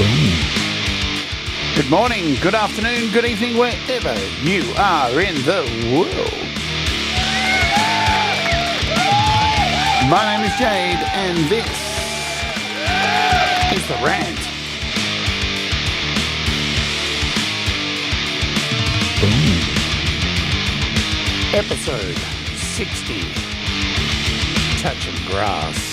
Good morning, good afternoon, good evening, wherever you are in the world. My name is Jade, and this is the Rant. Episode 60, Touching Grass.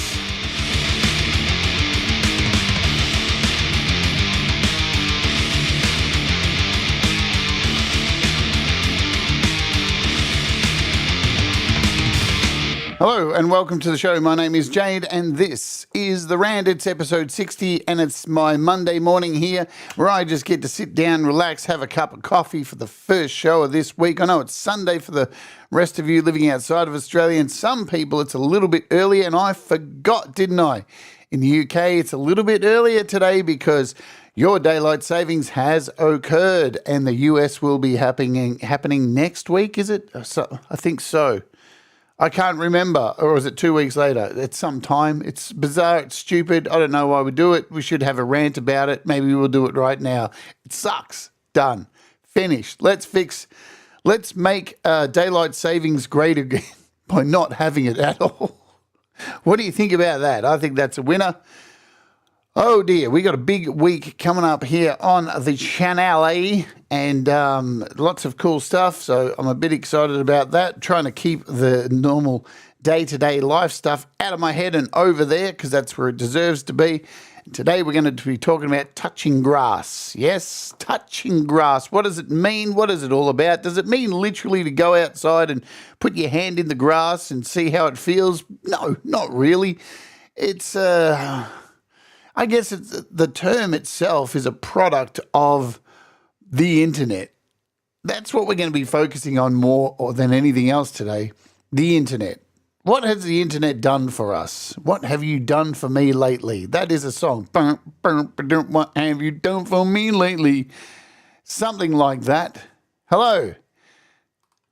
Hello and welcome to the show. My name is Jade and this is The Rant. It's episode 60 and it's my Monday morning here where I just get to sit down, relax, have a cup of coffee for the first show of this week. I know it's Sunday for the rest of you living outside of Australia, and some people it's a little bit earlier, and I forgot, didn't I? In the UK it's a little bit earlier today because your daylight savings has occurred, and the US will be happening next week, is it? So, I think so. I can't remember, or is it 2 weeks later? It's some time. It's bizarre. It's stupid. I don't know why we do it. We should have a rant about it. Maybe we'll do it right now. It sucks. Done. Finished. Let's make daylight savings great again by not having it at all. What do you think about that? I think that's a winner. Oh dear, we got a big week coming up here on the channel, and lots of cool stuff, so I'm a bit excited about that. Trying to keep the normal day-to-day life stuff out of my head and over there, because that's where it deserves to be. And today we're going to be talking about touching grass. Yes, touching grass. What does it mean? What is it all about? Does it mean literally to go outside and put your hand in the grass and see how it feels? No, not really. It's I guess the term itself is a product of the internet. That's what we're going to be focusing on more than anything else today, the internet. What has the internet done for us? What have you done for me lately? That is a song. What have you done for me lately? Something like that. Hello.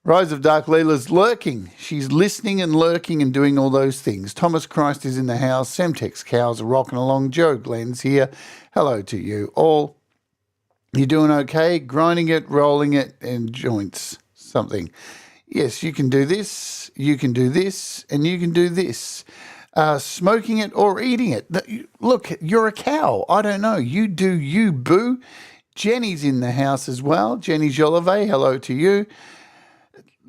Rise of Dark Leela's lurking. She's listening and lurking and doing all those things. Thomas Christ is in the house. Semtex cows are rocking along. Joe Glenn's here. Hello to you all. You doing okay? Grinding it, rolling it, and joints. Something. Yes, you can do this. You can do this. And you can do this. Smoking it or eating it. Look, you're a cow. I don't know. You do you, boo. Jenny's in the house as well. Jenny Jolivet, hello to you.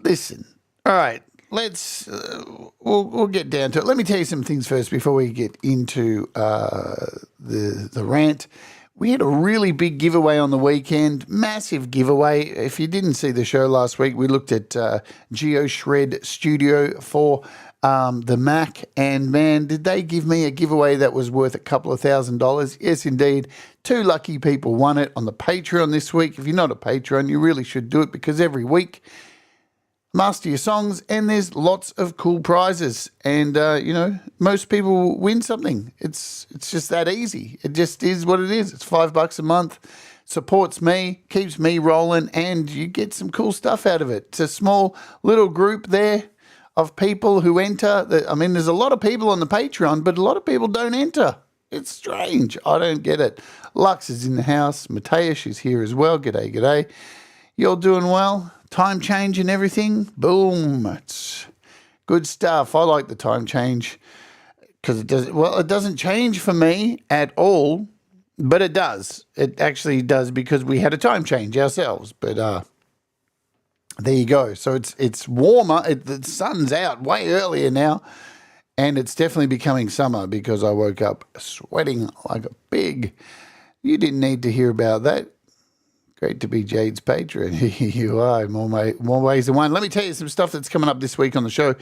Listen, all right, we'll get down to it. Let me tell you some things first before we get into the rant. We had a really big giveaway on the weekend, massive giveaway. If you didn't see the show last week, we looked at GeoShred Studio for the Mac, and man, did they give me a giveaway that was worth a couple of $1,000s. Yes, indeed. 2 lucky people won it on the Patreon this week. If you're not a Patreon, you really should do it, because every week master your songs, and there's lots of cool prizes, and most people win something. It's just that easy. It just is what it is. It's $5 a month, supports me, keeps me rolling, and you get some cool stuff out of it. It's a small little group there of people who enter. There's a lot of people on the Patreon, but a lot of people don't enter. It's strange. I don't get it. Lux is in the house. Mateus is here as well. G'day. You're doing well? Time change and everything, boom, it's good stuff. I like the time change because it doesn't change for me at all, but it does. It actually does, because we had a time change ourselves, but there you go. So it's warmer. The sun's out way earlier now, and it's definitely becoming summer because I woke up sweating like a pig. You didn't need to hear about that. Great to be Jade's patron. You are, more ways than one. Let me tell you some stuff that's coming up this week on the show.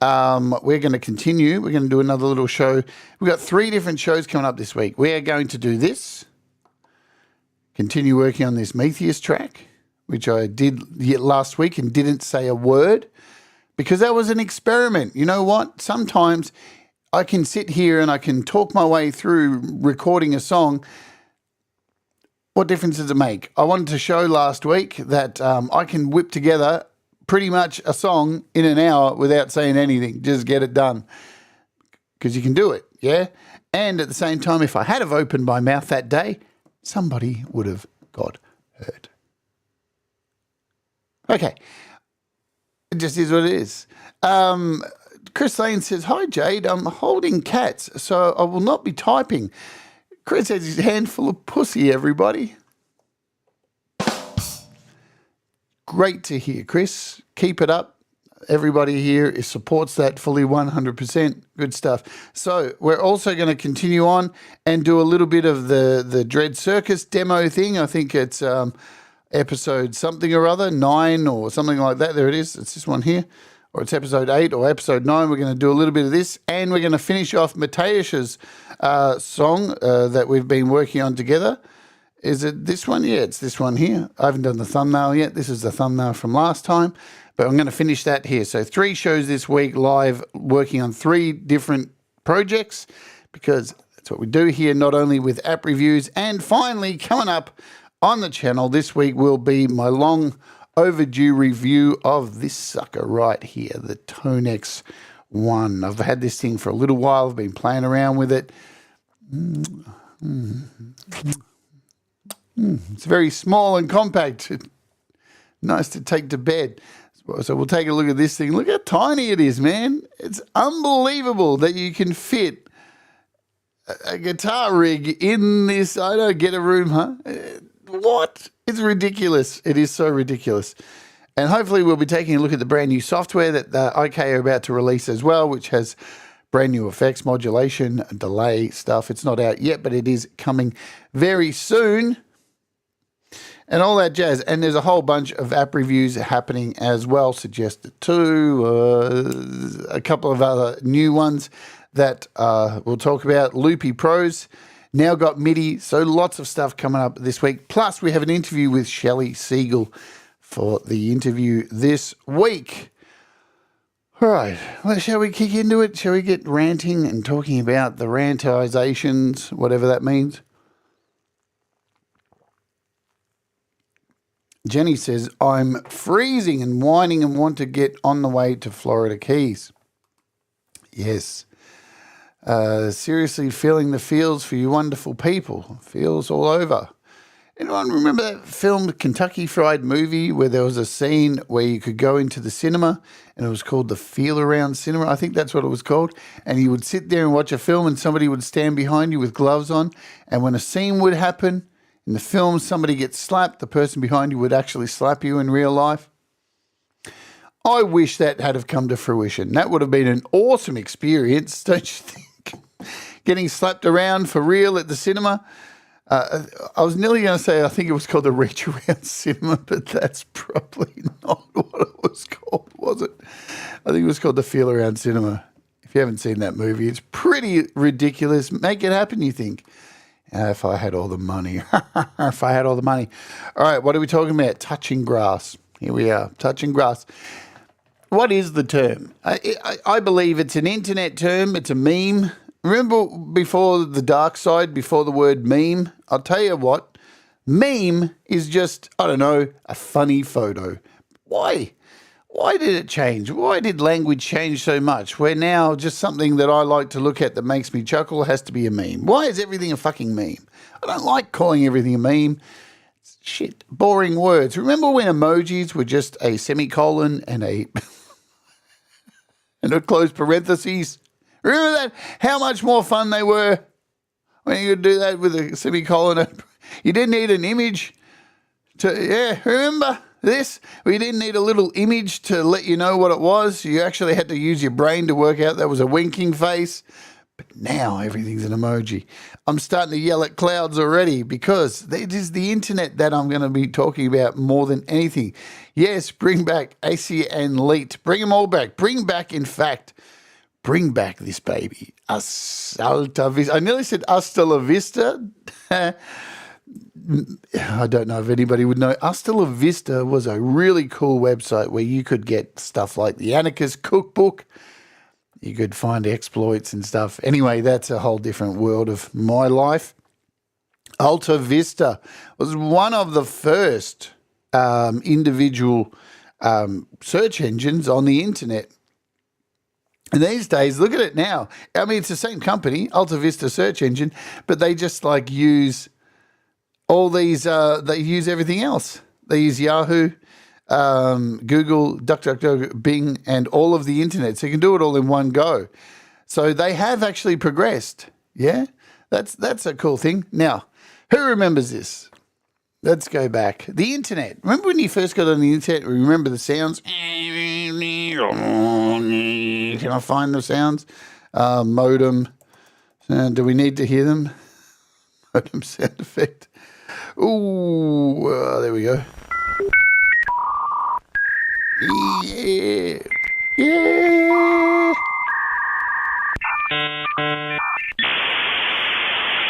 We're going to continue. We're going to do another little show. We've got 3 different shows coming up this week. We are going to do this, continue working on this Metheus track, which I did last week and didn't say a word because that was an experiment. You know what? Sometimes I can sit here and I can talk my way through recording a song. What difference does it make? I wanted to show last week that I can whip together pretty much a song in an hour without saying anything. Just get it done. Because you can do it, yeah? And at the same time, if I had have opened my mouth that day, somebody would have got hurt. Okay. It just is what it is. Chris Lane says, "Hi, Jade. I'm holding cats, so I will not be typing." Chris has his handful of pussy, everybody. Great to hear, Chris. Keep it up. Everybody here supports that fully 100%. Good stuff. So we're also going to continue on and do a little bit of the Dread Circus demo thing. I think it's episode something or other, 9 or something like that. There it is. It's this one here. Or it's episode 8 or episode 9. We're going to do a little bit of this. And we're going to finish off Mateusz's song that we've been working on together. Is it this one? Yeah, it's this one here. I haven't done the thumbnail yet. This is the thumbnail from last time. But I'm going to finish that here. So 3 shows this week live, working on 3 different projects, because that's what we do here, not only with app reviews. And finally, coming up on the channel this week will be my long overdue review of this sucker right here, the Tonex 1. I've had this thing for a little while. I've been playing around with it. It's very small and compact. Nice to take to bed. So we'll take a look at this thing. Look how tiny it is, man. It's unbelievable that you can fit a guitar rig in this. I don't get a room, huh? What? It's ridiculous. It is so ridiculous. And hopefully we'll be taking a look at the brand new software that IK are about to release as well, which has brand new effects, modulation, delay stuff. It's not out yet, but it is coming very soon. And all that jazz. And there's a whole bunch of app reviews happening as well, suggested too. A couple of other new ones that we'll talk about. Loopy Pros now got MIDI, so lots of stuff coming up this week. Plus, we have an interview with Shelley Siegel for the interview this week. All right, well, shall we kick into it? Shall we get ranting and talking about the rantizations, whatever that means? Jenny says, "I'm freezing and whining and want to get on the way to Florida Keys." Yes. Seriously feeling the feels for you wonderful people. Feels all over. Anyone remember that film, Kentucky Fried Movie, where there was a scene where you could go into the cinema and it was called the Feel Around Cinema? I think that's what it was called. And you would sit there and watch a film and somebody would stand behind you with gloves on. And when a scene would happen in the film, somebody gets slapped, the person behind you would actually slap you in real life. I wish that had have come to fruition. That would have been an awesome experience, don't you think? Getting slapped around for real at the cinema. I was nearly going to say I think it was called the Reach Around Cinema, but that's probably not what it was called, was it? I think it was called the Feel Around Cinema. If you haven't seen that movie, it's pretty ridiculous. Make it happen, you think. If I had all the money. If I had all the money. All right, what are we talking about? Touching grass. Here we are, touching grass. What is the term? I believe it's an internet term. It's a meme. Remember before the dark side, before the word meme? I'll tell you what. Meme is just, I don't know, a funny photo. Why? Why did it change? Why did language change so much? Where now just something that I like to look at that makes me chuckle has to be a meme. Why is everything a fucking meme? I don't like calling everything a meme. It's shit, boring words. Remember when emojis were just a semicolon and a and a closed parentheses? Remember that? How much more fun they were when you could do that with a semicolon. You didn't need an image remember this? We didn't need a little image to let you know what it was. You actually had to use your brain to work out that was a winking face. But now everything's an emoji. I'm starting to yell at clouds already because it is the internet that I'm going to be talking about more than anything. Yes, bring back AC and Leet. Bring them all back. Bring back this baby. Alta Vista. I nearly said Hasta la Vista. I don't know if anybody would know. Hasta la Vista was a really cool website where you could get stuff like the Anarchist Cookbook. You could find exploits and stuff. Anyway, that's a whole different world of my life. Alta Vista was one of the first individual search engines on the internet. And these days, look at it now. I mean, it's the same company, Alta Vista search engine, but they just like use all these, they use everything else. They use Yahoo, Google, DuckDuckGo, Bing, and all of the internet. So you can do it all in one go. So they have actually progressed. Yeah, that's a cool thing. Now, who remembers this? Let's go back. The internet. Remember when you first got on the internet? Remember the sounds? Can I find the sounds? Modem. Do we need to hear them? Modem sound effect. Ooh, there we go. Yeah. Yeah.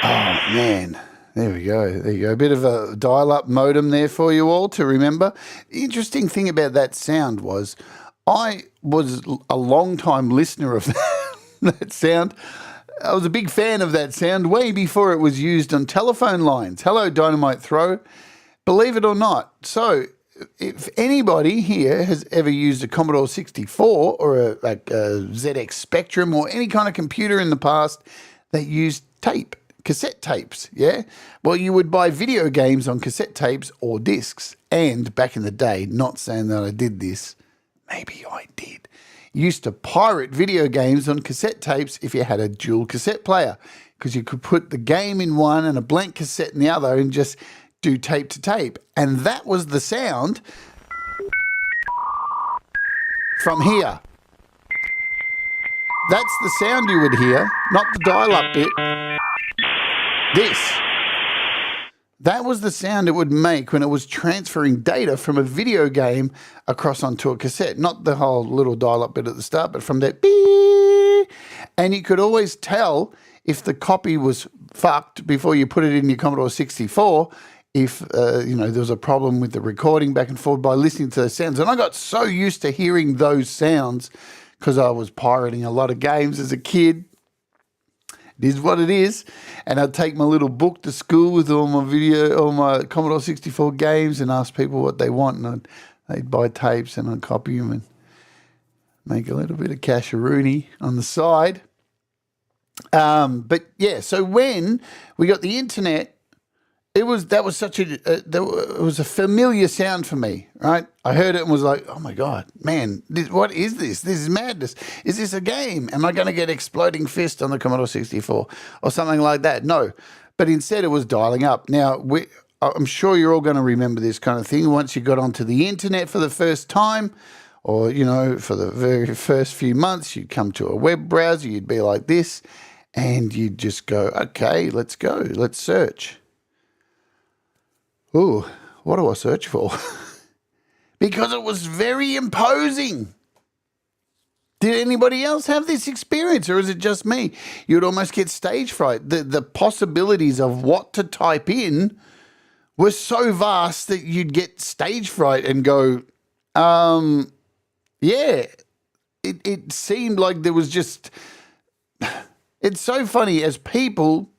Oh, man. There we go. There you go. A bit of a dial-up modem there for you all to remember. The interesting thing about that sound was I was a long-time listener of that sound. I was a big fan of that sound way before it was used on telephone lines. Hello, Dynamite Throw. Believe it or not. So if anybody here has ever used a Commodore 64 or a ZX Spectrum or any kind of computer in the past that used tape, cassette tapes, yeah? Well, you would buy video games on cassette tapes or discs. And back in the day, not saying that I did this, maybe I did, used to pirate video games on cassette tapes if you had a dual cassette player, because you could put the game in one and a blank cassette in the other and just do tape to tape. And that was the sound from here. That's the sound you would hear, not the dial-up bit. This. That was the sound it would make when it was transferring data from a video game across onto a cassette. Not the whole little dial-up bit at the start, but from that beep. And you could always tell if the copy was fucked before you put it in your Commodore 64, if there was a problem with the recording back and forth by listening to the sounds. And I got so used to hearing those sounds because I was pirating a lot of games as a kid. It is what it is. And I'd take my little book to school with all my Commodore 64 games and ask people what they want. And they'd buy tapes and I'd copy them and make a little bit of casheroony on the side. But yeah, so when we got the internet, it was a familiar sound for me, right? I heard it and was like, oh my God, man, what is this? This is madness. Is this a game? Am I going to get Exploding Fist on the Commodore 64 or something like that? No, but instead it was dialing up. Now, I'm sure you're all going to remember this kind of thing. Once you got onto the internet for the first time, or, for the very first few months, you'd come to a web browser, you'd be like this, and you'd just go, okay, let's go, let's search. Ooh, what do I search for? Because it was very imposing. Did anybody else have this experience, or is it just me? You'd almost get stage fright. The possibilities of what to type in were so vast that you'd get stage fright and go, yeah, it seemed like there was just... It's so funny as people,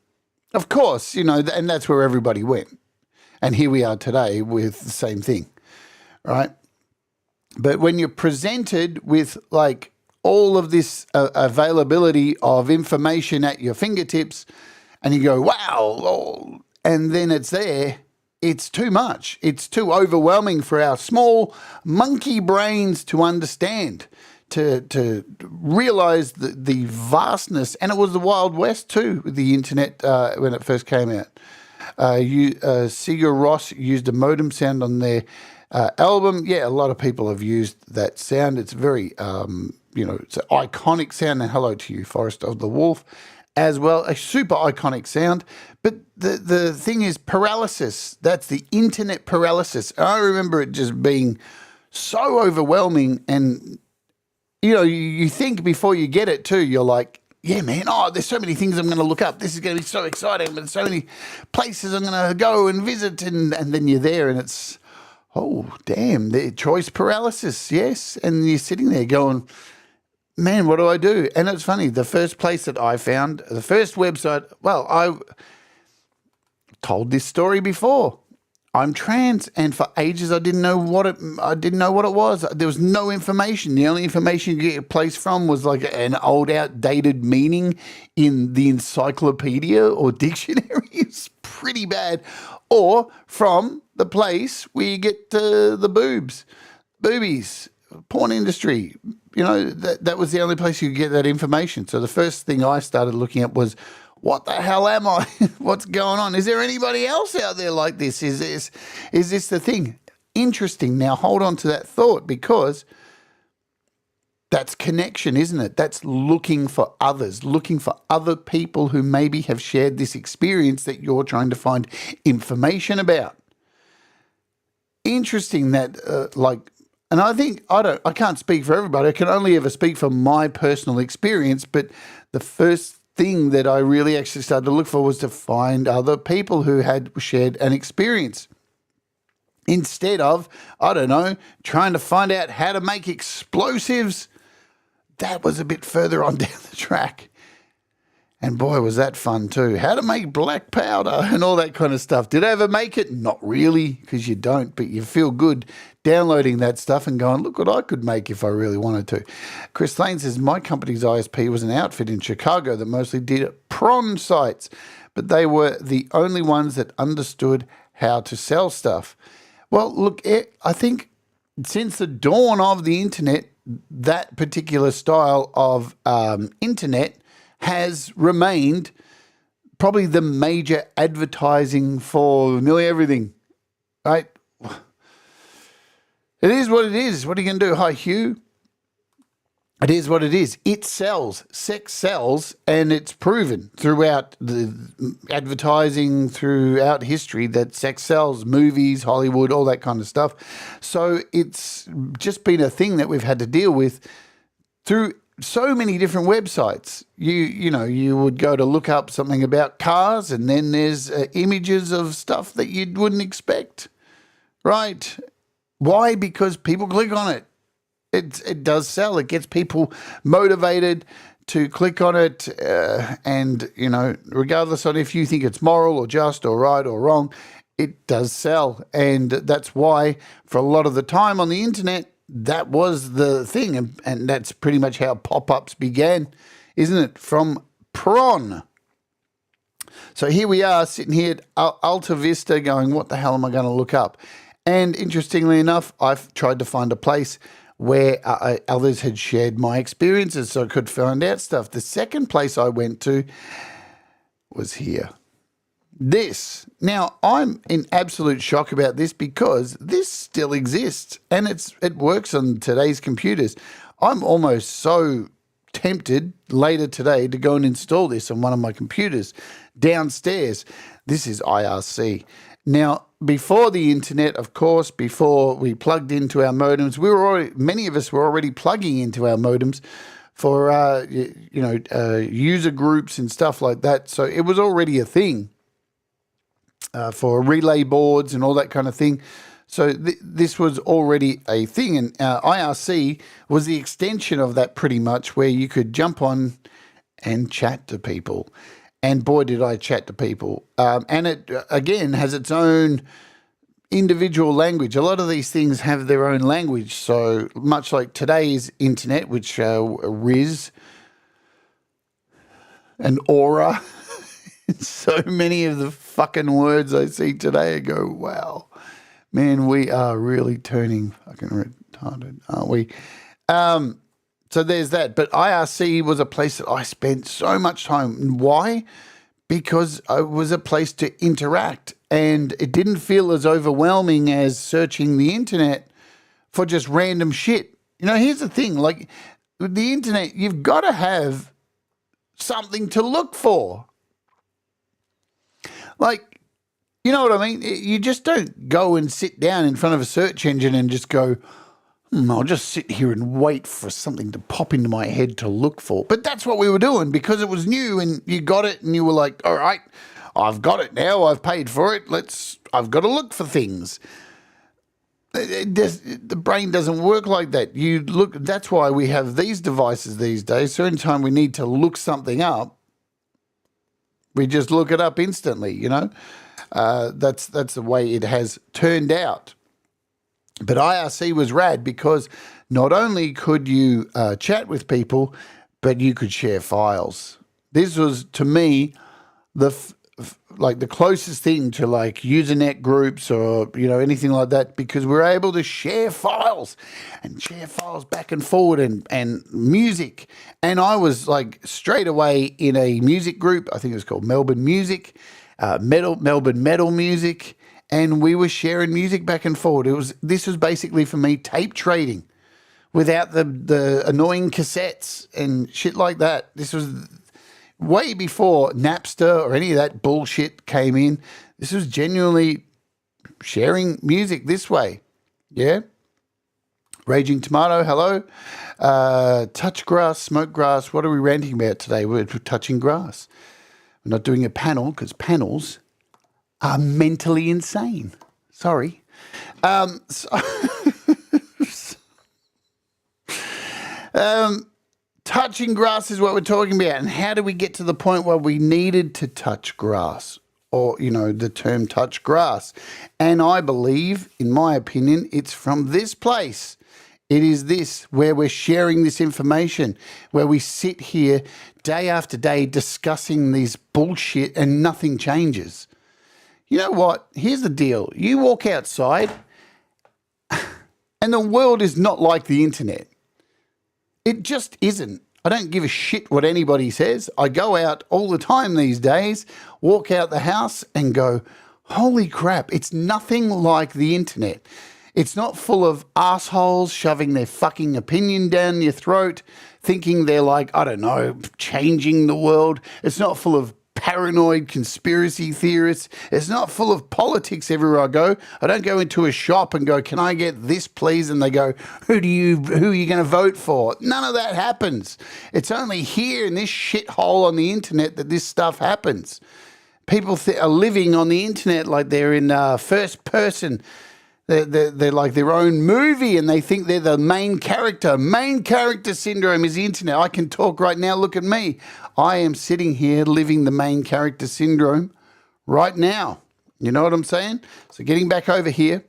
of course, and that's where everybody went. And here we are today with the same thing, right? But when you're presented with like all of this availability of information at your fingertips and you go, wow, and then it's there, it's too much. It's too overwhelming for our small monkey brains to understand, to realize the vastness. And it was the Wild West too with the internet when it first came out. Sigur Rós used a modem sound on their album. Yeah, a lot of people have used that sound. It's very, it's an iconic sound. And hello to you, Forest of the Wolf, as well. A super iconic sound. But the thing is paralysis. That's the internet paralysis. I remember it just being so overwhelming. And, you think before you get it too, you're like, yeah, man, there's so many things I'm going to look up. This is going to be so exciting, but there's so many places I'm going to go and visit. And then you're there and it's, oh, damn, the choice paralysis, yes. And you're sitting there going, man, what do I do? And it's funny, the first place that I found, the first website, well, I told this story before. I'm trans, and for ages I didn't know what it was. There was no information. The only information you get a place from was like an old outdated meaning in the encyclopedia or dictionary. It's pretty bad, or from the place where you get the boobies, porn industry. That was the only place you could get that information. So the first thing I started looking at was, what the hell am I? What's going on? Is there anybody else out there like this? Is this the thing? Interesting. Now hold on to that thought, because that's connection, isn't it? That's looking for others, looking for other people who maybe have shared this experience that you're trying to find information about. Interesting that and I can't speak for everybody. I can only ever speak from my personal experience, but the first thing that I really actually started to look for was to find other people who had shared an experience, instead of, trying to find out how to make explosives. That was a bit further on down the track. And boy, was that fun too. How to make black powder and all that kind of stuff. Did I ever make it? Not really, because you don't, but you feel good downloading that stuff and going, look what I could make if I really wanted to. Chris Lane says, my company's ISP was an outfit in Chicago that mostly did prawn sites, but they were the only ones that understood how to sell stuff. Well, look, I think since the dawn of the internet, that particular style of internet has remained probably the major advertising for nearly everything, right? It is what it is. What are you going to do? Hi, Hugh. It is what it is. It sells. Sex sells, and it's proven throughout the advertising, throughout history, that sex sells. Movies, Hollywood, all that kind of stuff. So it's just been a thing that we've had to deal with through so many different websites. You would go to look up something about cars, and then there's images of stuff that you wouldn't expect, right? Why? Because people click on it. It does sell. It gets people motivated to click on it, and regardless on if you think it's moral or just or right or wrong, it does sell. And that's why for a lot of the time on the internet, that was the thing, and that's pretty much how pop-ups began, isn't it? From prawn. So here we are sitting here at Alta Vista going, what the hell am I going to look up? And interestingly enough, I've tried to find a place where others had shared my experiences so I could find out stuff. The second place I went to was here. This. Now, I'm in absolute shock about this, because this still exists and it works on today's computers. I'm almost so tempted later today to go and install this on one of my computers downstairs. This is IRC. Now, before the internet, of course, before we plugged into our modems, many of us were already plugging into our modems for user groups and stuff like that. So it was already a thing. For relay boards and all that kind of thing. So this was already a thing, and IRC was the extension of that pretty much, where you could jump on and chat to people. And boy, did I chat to people. And it, again, has its own individual language. A lot of these things have their own language. So much like today's internet, which Riz and Aura, so many of the fucking words I see today, I go, wow, man, we are really turning fucking retarded, aren't we? So there's that. But IRC was a place that I spent so much time. Why? Because it was a place to interact, and it didn't feel as overwhelming as searching the internet for just random shit. Here's the thing, like with the internet, you've got to have something to look for. Like, you know what I mean? You just don't go and sit down in front of a search engine and just go, I'll just sit here and wait for something to pop into my head to look for. But that's what we were doing, because it was new and you got it and you were like, all right, I've got it now. I've paid for it. I've got to look for things. The brain doesn't work like that. That's why we have these devices these days. So anytime we need to look something up, we just look it up instantly, That's the way it has turned out. But IRC was rad because not only could you chat with people, but you could share files. This was, to me, the like the closest thing to like Usenet groups or, anything like that, because we're able to share files back and forward and music. And I was like straight away in a music group. I think it was called Melbourne Music, Melbourne Metal Music. And we were sharing music back and forward. This was basically for me tape trading without the annoying cassettes and shit like that. This was way before Napster or any of that bullshit came in. This was genuinely sharing music this way. Yeah. Raging Tomato, hello. Touch grass, smoke grass. What are we ranting about today? We're touching grass. We're not doing a panel because panels are mentally insane. Sorry. Touching grass is what we're talking about. And how do we get to the point where we needed to touch grass, or, the term touch grass? And I believe, in my opinion, it's from this place. It is this, where we're sharing this information, where we sit here day after day discussing this bullshit and nothing changes. You know what? Here's the deal. You walk outside and the world is not like the internet. It just isn't. I don't give a shit what anybody says. I go out all the time these days, walk out the house and go, holy crap, it's nothing like the internet. It's not full of assholes shoving their fucking opinion down your throat, thinking they're like, I don't know, changing the world. It's not full of paranoid conspiracy theorists. It's not full of politics everywhere I go. I don't go into a shop and go, can I get this, please? And they go, who are you going to vote for? None of that happens. It's only here in this shithole on the internet that this stuff happens. People are living on the internet like they're in first person. They're like their own movie, and they think they're the main character. Main character syndrome is the internet. I can talk right now. Look at me. I am sitting here living the main character syndrome right now. You know what I'm saying? So getting back over here,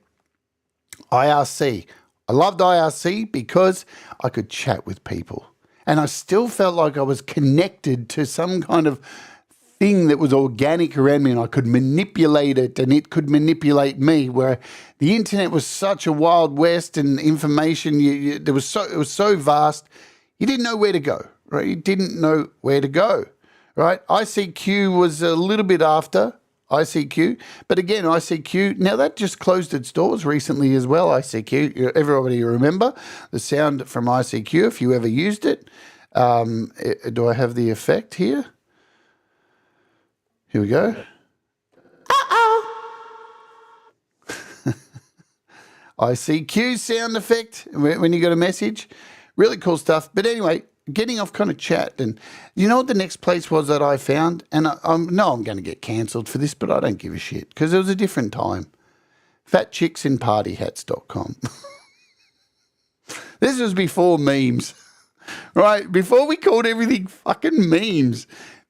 IRC. I loved IRC because I could chat with people, and I still felt like I was connected to some kind of thing that was organic around me, and I could manipulate it and it could manipulate me, where the internet was such a wild west and information, it was so vast, you didn't know where to go, right? You didn't know where to go, right? ICQ was a little bit after ICQ, but again, ICQ, now that just closed its doors recently as well, ICQ. Everybody remember the sound from ICQ if you ever used it. Do I have the effect here? Here we go. ICQ sound effect when you got a message. Really cool stuff. But anyway, getting off kind of chat. And you know what the next place was that I found? And I'm going to get cancelled for this, but I don't give a shit because it was a different time. Fatchicksinpartyhats.com. This was before memes, right? Before we called everything fucking memes.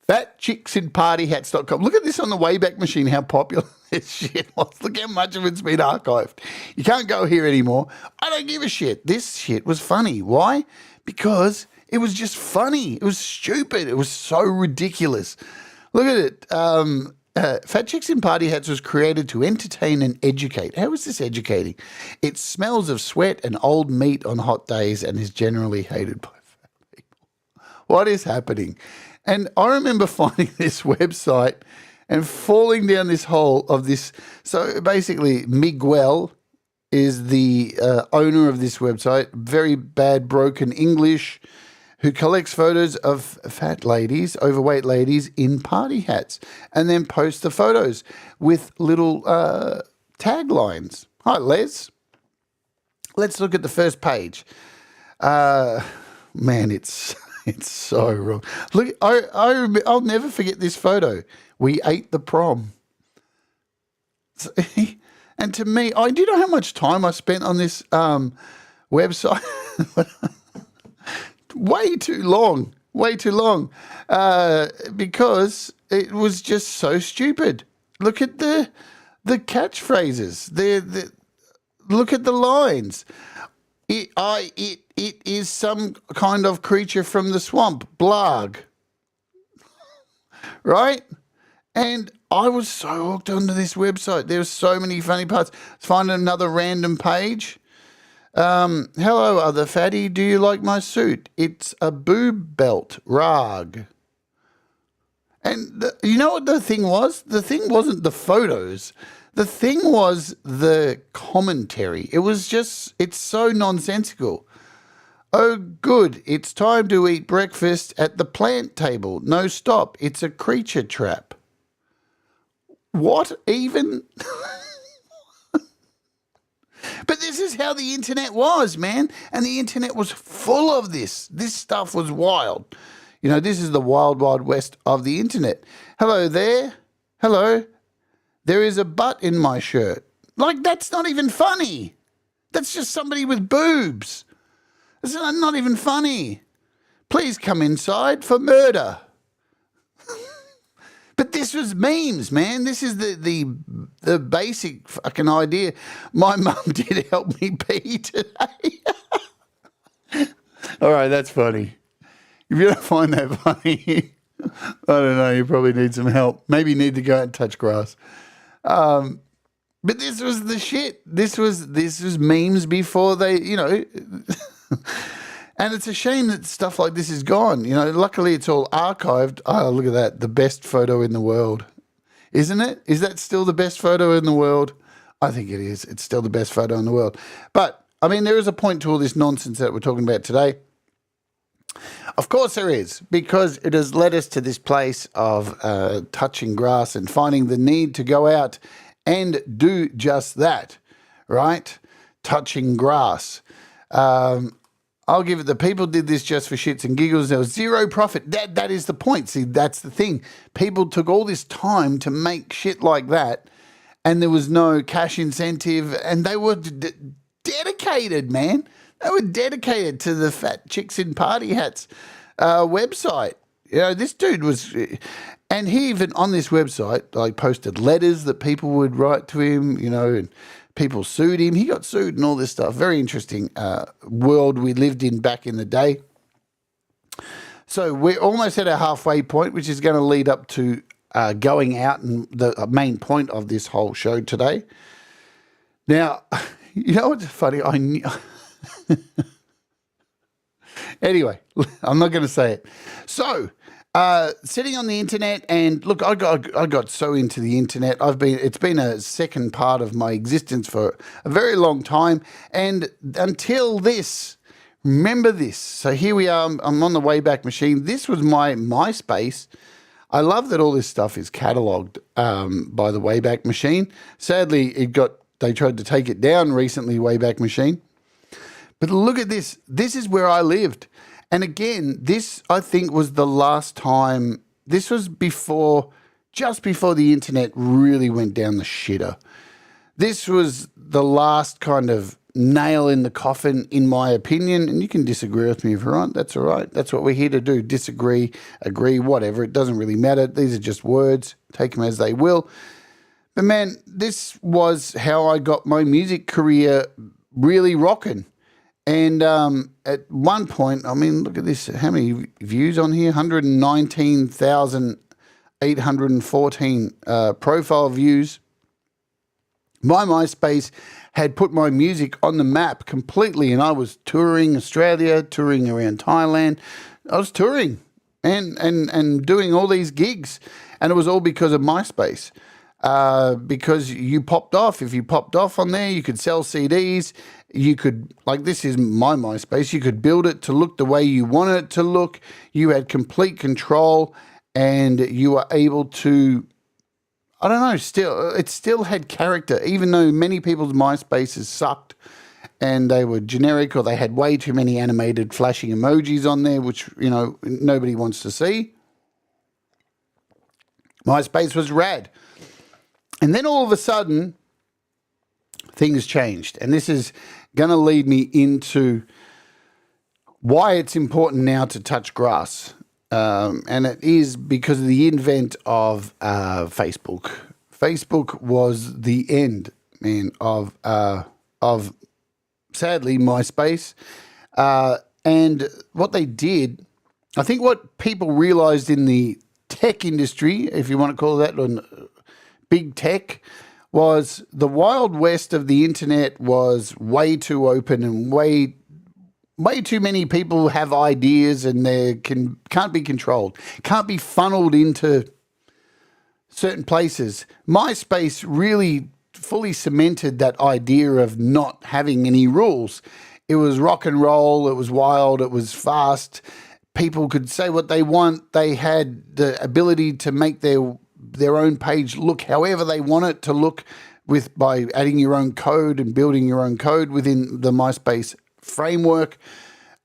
Fatchicksinpartyhats.com. Look at this on the Wayback Machine, how popular this shit was. Look how much of it's been archived. You can't go here anymore. I don't give a shit. This shit was funny. Why? Because it was just funny. It was stupid. It was so ridiculous. Look at it. Fat Chicks in Party Hats was created to entertain and educate. How is this educating? It smells of sweat and old meat on hot days and is generally hated by fat people. What is happening? And I remember finding this website and falling down this hole of this. So basically, Miguel is the owner of this website, very bad broken English, who collects photos of fat ladies, overweight ladies in party hats, and then posts the photos with little taglines. Hi, Les. Let's look at the first page. Man, it's so wrong. Look, I'll never forget this photo. We ate the prom. And to me, do you know how much time I spent on this website? Way too long, because it was just so stupid. Look at the catchphrases. Look at the lines. It is some kind of creature from the swamp. Blarg. Right? And I was so hooked onto this website. There were so many funny parts. Let's find another random page. Hello, other fatty. Do you like my suit? It's a boob belt. Rag. And you know what the thing was? The thing wasn't the photos. The thing was the commentary. It was just, it's so nonsensical. Oh, good. It's time to eat breakfast at the plant table. No, stop. It's a creature trap. What even? But this is how the internet was, man. And the internet was full of this. This stuff was wild. You know, this is the wild, wild west of the internet. Hello there. Hello. There is a butt in my shirt. Like, that's not even funny. That's just somebody with boobs. It's not even funny. Please come inside for murder. But this was memes, man. This is the basic fucking idea. My mum did help me pee today. All right, that's funny. If you don't find that funny, I don't know, you probably need some help. Maybe you need to go out and touch grass. But this was the shit. This was memes before they, you know. And it's a shame that stuff like this is gone. You know, luckily it's all archived. Oh, look at that. The best photo in the world. Isn't it? Is that still the best photo in the world? I think it is. It's still the best photo in the world. But, I mean, there is a point to all this nonsense that we're talking about today. Of course there is, because it has led us to this place of touching grass and finding the need to go out and do just that, right? Touching grass. I'll give it, the people did this just for shits and giggles. There was zero profit. That is the point. See, that's the thing. People took all this time to make shit like that, and there was no cash incentive, and they were dedicated, man. They were dedicated to the Fat Chicks in Party Hats website. You know, this dude was, and he even on this website, like, posted letters that people would write to him, you know, and people sued him. He got sued and all this stuff. Very interesting world we lived in back in the day. So we're almost at our halfway point, which is going to lead up to going out and the main point of this whole show today. Now, you know what's funny? I knew... Anyway, I'm not going to say it. So, sitting on the internet, and look, I got so into the internet. It's been a second part of my existence for a very long time, and until this, remember this. So here we are. I'm on the Wayback Machine. This was my MySpace. I love that all this stuff is catalogued by the Wayback Machine. Sadly, they tried to take it down recently, Wayback Machine. But look at this. This is where I lived. And again, this, I think, was the last time. This was just before the internet really went down the shitter. This was the last kind of nail in the coffin, in my opinion. And you can disagree with me if you want. That's all right. That's what we're here to do. Disagree, agree, whatever. It doesn't really matter. These are just words. Take them as they will. But man, this was how I got my music career really rocking. And at one point, I mean, look at this. How many views on here? 119,814 profile views. My MySpace had put my music on the map completely, and I was touring Australia, touring around Thailand. I was touring and doing all these gigs, and it was all because of MySpace. Because you popped off. If you popped off on there, you could sell CDs. You could, like, this is my MySpace. You could build it to look the way you wanted it to look. You had complete control, and you were able to, I don't know, it still had character, even though many people's MySpaces sucked and they were generic, or they had way too many animated flashing emojis on there, which, you know, nobody wants to see. MySpace was rad. And then all of a sudden, things changed. And this is going to lead me into why it's important now to touch grass. And it is because of the advent of Facebook. Facebook was the end, man, of sadly, MySpace. And what they did, I think what people realized in the tech industry, if you want to call that, big tech was the Wild West of the internet was way too open and way too many people have ideas and they can't be controlled, can't be funneled into certain places. MySpace really fully cemented that idea of not having any rules. It was rock and roll, it was wild, it was fast. People could say what they want. They had the ability to make their own page look however they want it to look by adding your own code and building your own code within the MySpace framework.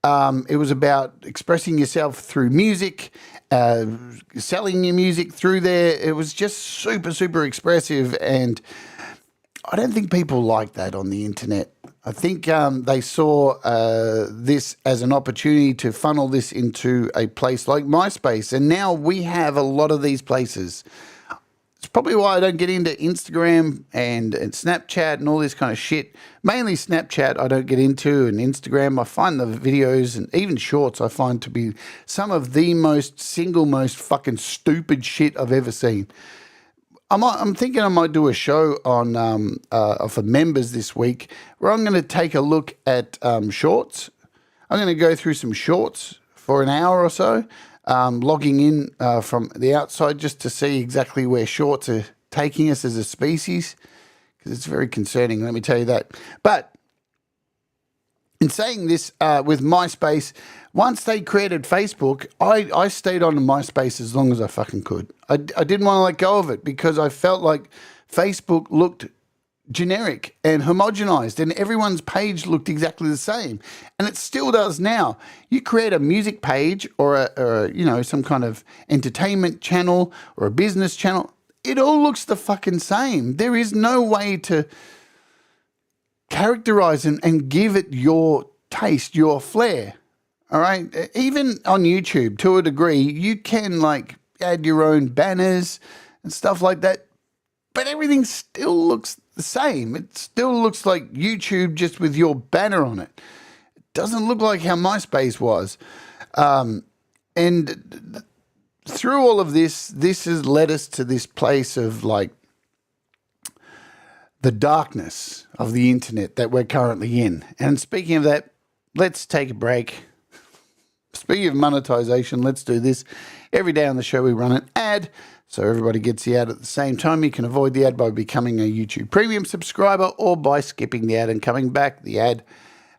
It was about expressing yourself through music, selling your music through there. It was just super, super expressive, and I don't think people like that on the internet. I think they saw this as an opportunity to funnel this into a place like MySpace, and now we have a lot of these places. It's probably why I don't get into Instagram and Snapchat and all this kind of shit. Mainly Snapchat I don't get into, and Instagram I find the videos and even shorts I find to be some of the most fucking stupid shit I've ever seen. I'm thinking I might do a show on for members this week where I'm going to take a look at shorts. I'm going to go through some shorts for an hour or so, logging in from the outside just to see exactly where shorts are taking us as a species, because it's very concerning, let me tell you that. But in saying this, with MySpace, once they created Facebook, I stayed on MySpace as long as I fucking could. I didn't want to let go of it because I felt like Facebook looked generic and homogenized and everyone's page looked exactly the same. And it still does now. You create a music page or some kind of entertainment channel or a business channel, it all looks the fucking same. There is no way to characterize and give it your taste, your flair. All right. Even on YouTube, to a degree, you can like add your own banners and stuff like that, but everything still looks the same. It still looks like YouTube just with your banner on it. It doesn't look like how MySpace was. And through all of this has led us to this place of like the darkness of the internet that we're currently in. And speaking of that, let's take a break. Speaking of monetization, let's do this. Every day on the show we run an ad, so everybody gets the ad at the same time. You can avoid the ad by becoming a YouTube Premium subscriber or by skipping the ad and coming back. The ad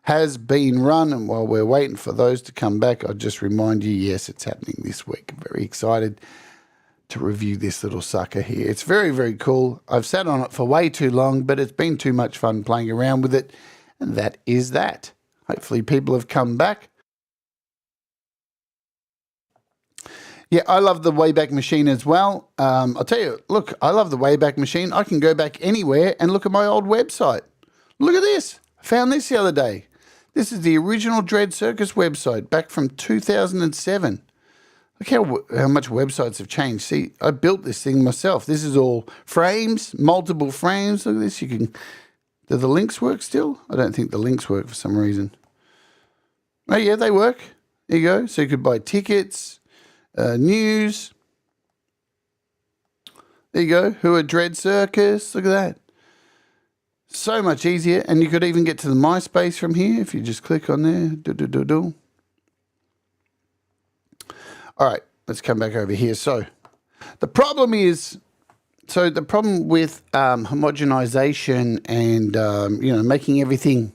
has been run, and while we're waiting for those to come back, I'll just remind you, yes, it's happening this week. I'm very excited to review this little sucker here. It's very, very cool. I've sat on it for way too long, but it's been too much fun playing around with it, and that is that. Hopefully people have come back. Yeah, I love the Wayback Machine as well. I'll tell you, look, I love the Wayback Machine. I can go back anywhere and look at my old website. Look at this. I found this the other day. This is the original Dread Circus website back from 2007. Look how much websites have changed. See, I built this thing myself. This is all frames, multiple frames. Look at this. Do the links work still? I don't think the links work for some reason. Oh, yeah, they work. There you go. So you could buy tickets. News. There you go. Who are Dread Circus? Look at that. So much easier. And you could even get to the MySpace from here if you just click on there. All right, let's come back over here. So the problem with homogenization and making everything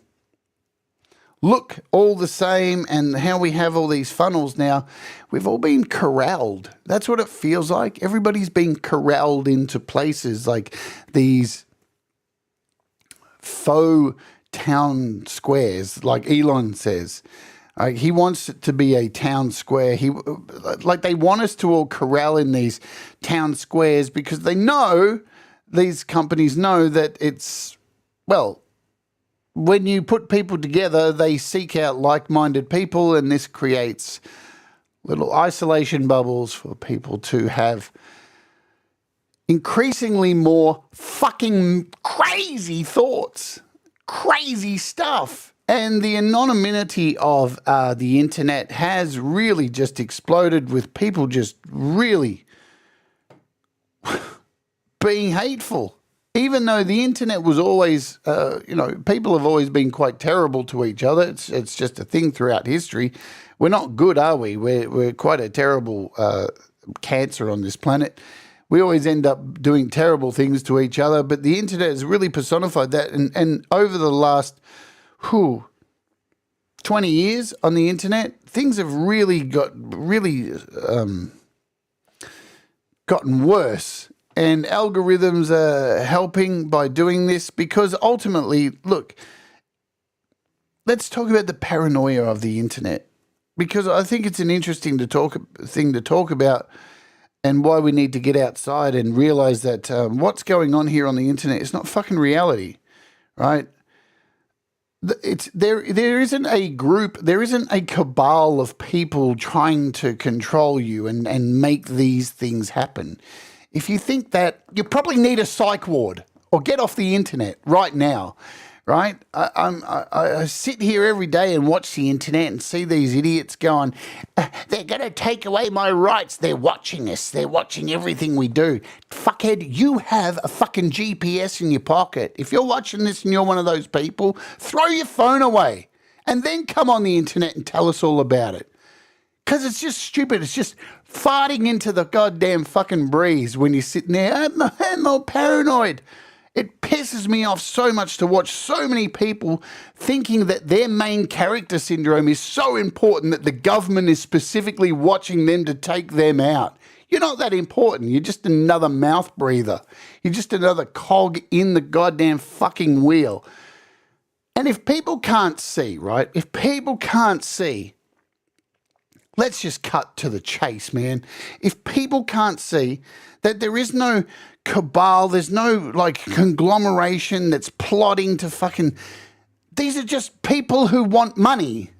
look all the same, and how we have all these funnels now, we've all been corralled. That's what it feels like. Everybody's been corralled into places like these faux town squares, like Elon says. He wants it to be a town square. They want us to all corral in these town squares because these companies know that it's, well, when you put people together, they seek out like-minded people, and this creates little isolation bubbles for people to have increasingly more fucking crazy thoughts, crazy stuff. And the anonymity of the internet has really just exploded with people just really being hateful. Even though the internet was always, people have always been quite terrible to each other. It's just a thing throughout history. We're not good, are we? We're quite a terrible cancer on this planet. We always end up doing terrible things to each other, but the internet has really personified that. And over the last 20 years on the internet, things have really gotten worse. And algorithms are helping by doing this because ultimately, look, let's talk about the paranoia of the internet, because I think it's an interesting thing to talk about, and why we need to get outside and realize that what's going on here on the internet is not fucking reality, right? There isn't a group, there isn't a cabal of people trying to control you and make these things happen. If you think that, you probably need a psych ward or get off the internet right now, right? I sit here every day and watch the internet and see these idiots going, they're going to take away my rights. They're watching us. They're watching everything we do. Fuckhead, you have a fucking GPS in your pocket. If you're watching this and you're one of those people, throw your phone away and then come on the internet and tell us all about it. Because it's just stupid. It's just farting into the goddamn fucking breeze when you're sitting there. I'm all paranoid. It pisses me off so much to watch so many people thinking that their main character syndrome is so important that the government is specifically watching them to take them out. You're not that important. You're just another mouth breather. You're just another cog in the goddamn fucking wheel. And if people can't see, right? If people can't see, let's just cut to the chase, man. If people can't see that there is no cabal, there's no conglomeration that's plotting to fucking... These are just people who want money.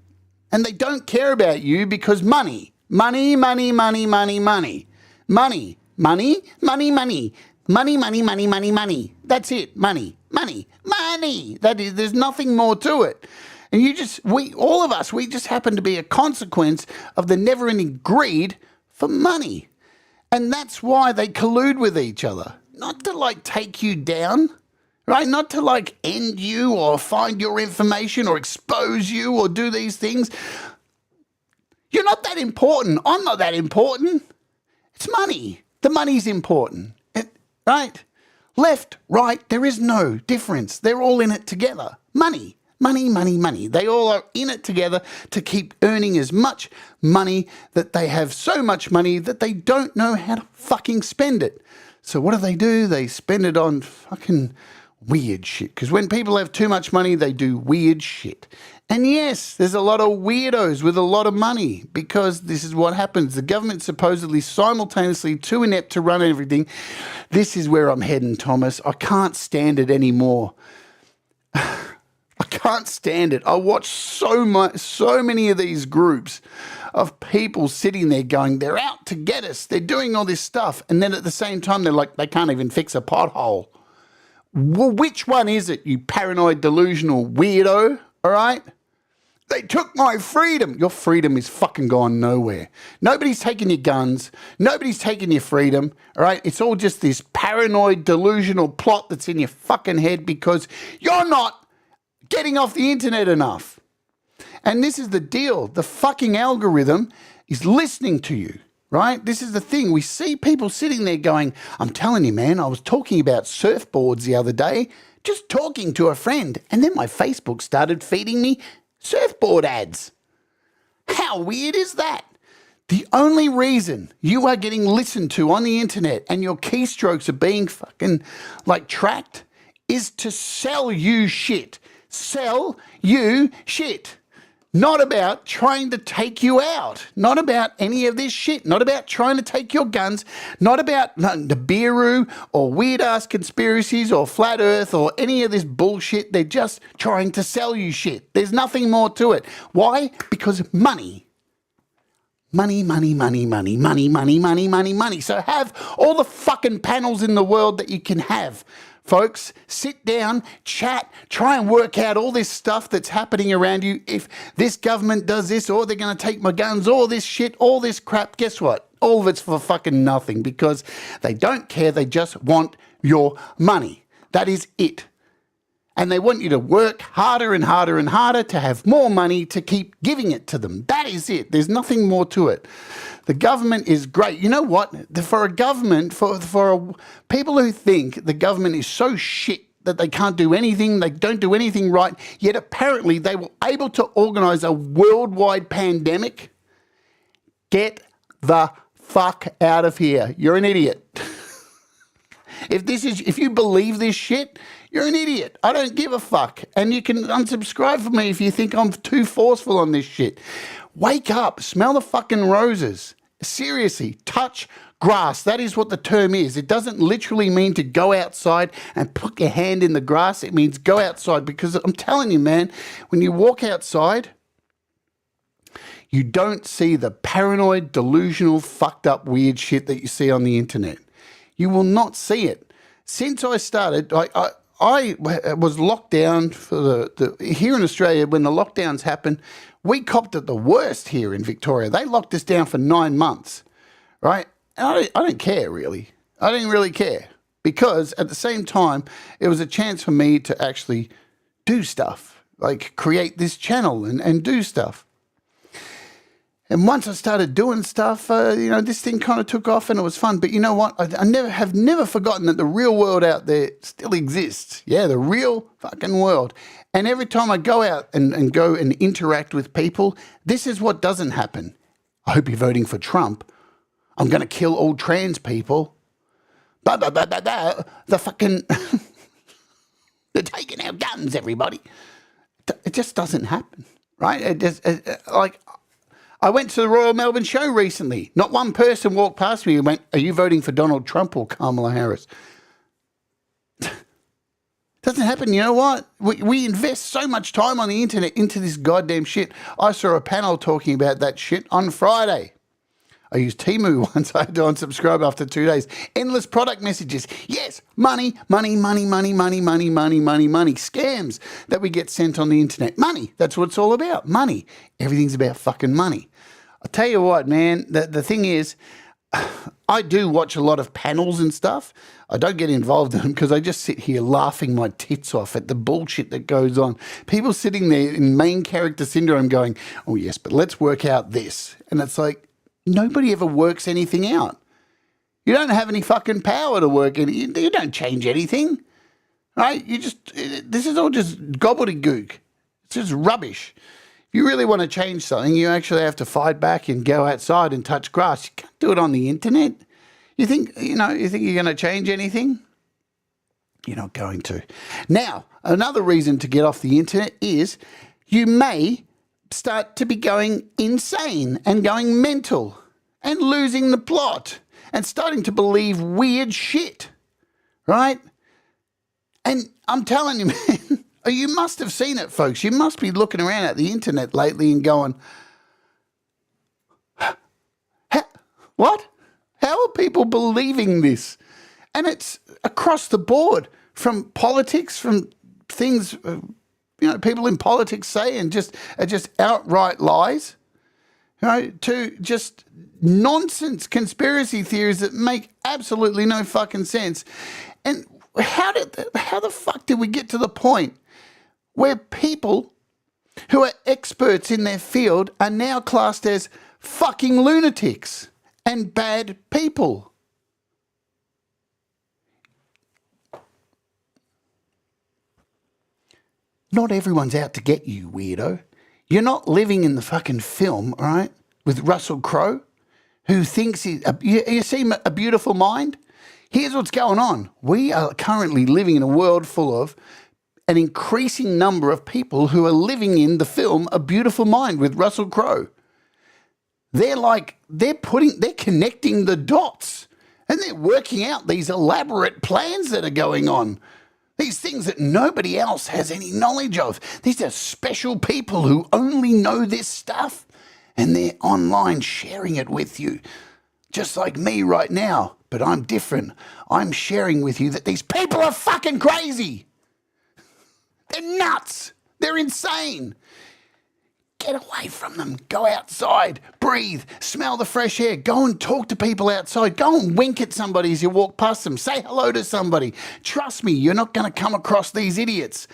And they don't care about you because money. Money, money, money, money, money. Money, money, money, money. Money, money, money, money, money. That's it. Money, money, money. There's nothing more to it. And all of us, we just happen to be a consequence of the never-ending greed for money. And that's why they collude with each other. Not to take you down, right? Not to end you or find your information or expose you or do these things. You're not that important. I'm not that important. It's money. The money's important, right? Left, right, there is no difference. They're all in it together. Money. Money, money, money. They all are in it together to keep earning as much money, that they have so much money that they don't know how to fucking spend it. So what do? They spend it on fucking weird shit. Because when people have too much money, they do weird shit. And yes, there's a lot of weirdos with a lot of money, because this is what happens. The government's supposedly simultaneously too inept to run everything. This is where I'm heading, Thomas. I can't stand it anymore. I can't stand it. I watch so many of these groups of people sitting there going, they're out to get us. They're doing all this stuff. And then at the same time, they're like, they can't even fix a pothole. Well, which one is it, you paranoid, delusional weirdo? All right? They took my freedom. Your freedom is fucking gone nowhere. Nobody's taking your guns. Nobody's taking your freedom. All right? It's all just this paranoid, delusional plot that's in your fucking head because you're not getting off the internet enough. And this is the deal. The fucking algorithm is listening to you, right? This is the thing. We see people sitting there going, I'm telling you, man, I was talking about surfboards the other day, just talking to a friend, and then my Facebook started feeding me surfboard ads. How weird is that? The only reason you are getting listened to on the internet and your keystrokes are being fucking tracked is to sell you shit. Sell you shit. Not about trying to take you out. Not about any of this shit. Not about trying to take your guns. Not about the Nibiru or weird-ass conspiracies or flat earth or any of this bullshit. They're just trying to sell you shit. There's nothing more to it. Why? Because money. Money, money, money, money, money, money, money, money, money. So have all the fucking panels in the world that you can have. Folks, sit down, chat, try and work out all this stuff that's happening around you. If this government does this, or they're going to take my guns, all this shit, all this crap, guess what? All of it's for fucking nothing because they don't care. They just want your money. That is it. And they want you to work harder and harder and harder to have more money to keep giving it to them. That is it. There's nothing more to it. The government is great. You know what? For a government, people who think the government is so shit that they can't do anything, they don't do anything right, yet apparently they were able to organise a worldwide pandemic. Get the fuck out of here. You're an idiot. If you believe this shit, you're an idiot. I don't give a fuck. And you can unsubscribe from me if you think I'm too forceful on this shit. Wake up. Smell the fucking roses. Seriously, touch grass. That is what the term is. It doesn't literally mean to go outside and put your hand in the grass. It means go outside, because I'm telling you, man, when you walk outside, you don't see the paranoid, delusional, fucked up, weird shit that you see on the internet. You will not see it. Since I started, I was locked down for here in Australia. When the lockdowns happened, we copped it the worst here in Victoria. They locked us down for 9 months, right? And I don't care, really. I didn't really care, because at the same time, it was a chance for me to actually do stuff, like create this channel and do stuff. And once I started doing stuff, this thing kind of took off and it was fun. But you know what? I have never forgotten that the real world out there still exists. Yeah, the real fucking world. And every time I go out and go and interact with people, this is what doesn't happen. I hope you're voting for Trump. I'm going to kill all trans people. Blah, blah, blah, blah, blah. The fucking... They're taking our guns, everybody. It just doesn't happen, right? It just, I went to the Royal Melbourne Show recently. Not one person walked past me and went, "Are you voting for Donald Trump or Kamala Harris?" Doesn't happen. You know what? We invest so much time on the internet into this goddamn shit. I saw a panel talking about that shit on Friday. I used Temu once. I had to unsubscribe after 2 days. Endless product messages. Yes, money, money, money, money, money, money, money, money, money. Scams that we get sent on the internet. Money. That's what it's all about. Money. Everything's about fucking money. I'll tell you what, man. The thing is, I do watch a lot of panels and stuff. I don't get involved in them because I just sit here laughing my tits off at the bullshit that goes on. People sitting there in main character syndrome going, "Oh yes, but let's work out this." And it's like, nobody ever works anything out. You don't have any fucking power to work any. You don't change anything, right? This is all just gobbledygook. It's just rubbish. If you really want to change something, you actually have to fight back and go outside and touch grass. You can't do it on the internet. You think you're going to change anything? You're not going to. Now, another reason to get off the internet is you may start to be going insane and going mental and losing the plot and starting to believe weird shit, right? And I'm telling you, man, you must have seen it, folks. You must be looking around at the internet lately and going, what? How are people believing this? And it's across the board, from politics, from things people in politics say and just outright lies, to just nonsense conspiracy theories that make absolutely no fucking sense. And how the fuck did we get to the point where people who are experts in their field are now classed as fucking lunatics and bad people? Not everyone's out to get you, weirdo. You're not living in the fucking film, all right, with Russell Crowe, who thinks you see A Beautiful Mind? Here's what's going on. We are currently living in a world full of an increasing number of people who are living in the film A Beautiful Mind with Russell Crowe. They're connecting the dots, and they're working out these elaborate plans that are going on. These things that nobody else has any knowledge of. These are special people who only know this stuff, and they're online sharing it with you. Just like me right now, but I'm different. I'm sharing with you that these people are fucking crazy. They're nuts. They're insane. Get away from them. Go outside. Breathe. Smell the fresh air. Go and talk to people outside. Go and wink at somebody as you walk past them. Say hello to somebody. Trust me, you're not going to come across these idiots.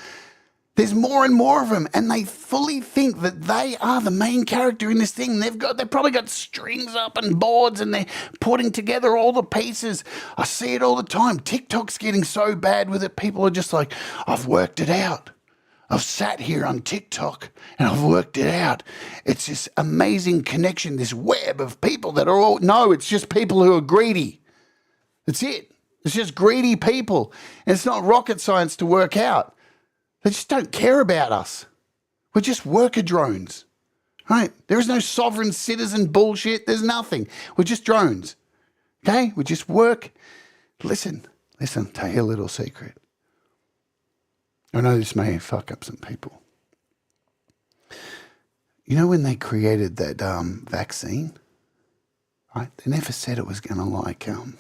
There's more and more of them, and they fully think that they are the main character in this thing. They've probably got strings up and boards, and they're putting together all the pieces. I see it all the time. TikTok's getting so bad with it. People are just like, I've worked it out. I've sat here on TikTok and I've worked it out. It's this amazing connection, this web of people that are all, no, it's just people who are greedy. That's it. It's just greedy people. And it's not rocket science to work out. They just don't care about us. We're just worker drones, right? There is no sovereign citizen bullshit. There's nothing. We're just drones, okay? We just work. Listen, I'll tell you a little secret. I know this may fuck up some people. You know when they created that vaccine, right? They never said it was going to